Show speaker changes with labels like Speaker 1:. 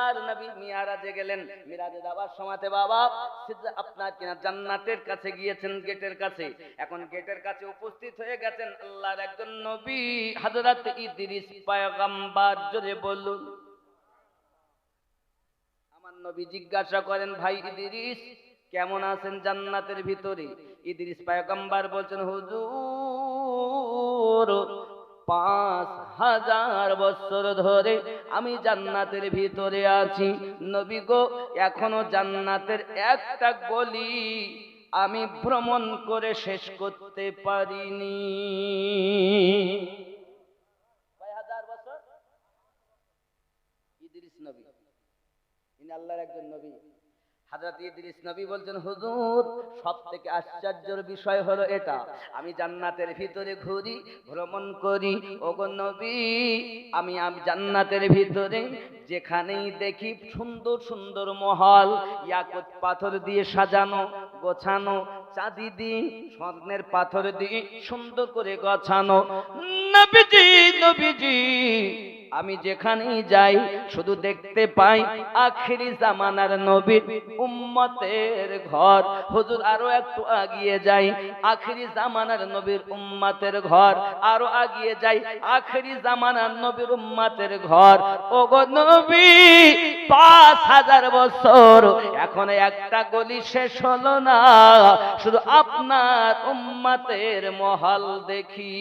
Speaker 1: আমার নবী মিরাজে গেলেন। মিরাজে যাওয়ার সময়তে বাবা আপনার কিনা জান্নাতের কাছে গিয়েছেন, গেটের কাছে। এখন গেটের কাছে উপস্থিত হয়ে গেছেন আল্লাহর একজন নবী হযরত ইদ্রিস পয়গম্বর। জোরে বলুন। আমার নবী জিজ্ঞাসা করেন, ভাই ইদ্রিস কেমন আছেন জান্নাতের ভিতরে? ইদ্রিস পয়গম্বর বলছেন, হুজুর 5000 বছর ধরে আমি জান্নাতের ভিতরে আছি। নবী গো, এখনো জান্নাতের একটা গলি আমি ভ্রমণ করে শেষ করতে পারিনি। কয় হাজার বছর? ইদ্রিস নবী, ইনি আল্লাহর একজন নবী। হযরত ইদ্রিস নবী বলছেন, হুজুর সবথেকে আশ্চর্যের বিষয় হলো এটা, আমি জান্নাতের ভিতরে ঘুরি, ভ্রমণ করি। ওগো নবী, আমি জান্নাতের ভিতরে যেখানেই দেখি সুন্দর সুন্দর মহল, ইয়াকুত পাথর দিয়ে সাজানো গোছানো, চাঁদি দিয়ে স্বর্ণের পাথর দিয়ে সুন্দর করে গোছানো। নবীজি নবীজি আমি যেখানেই যাই শুধু দেখতে পাই আখিরি জামানার নবীর উম্মতের ঘর। হুজুর আরো একটু আগিয়ে যাই, আখিরি জামানার নবীর উম্মতের ঘর। আরো আগিয়ে যাই, আখিরি জামানার নবীর উম্মতের ঘর। ওগো নবী, 5000 বছর এখনো একটা গলি শেষ হলো না, শুধু আপনার উম্মতের মহল দেখি।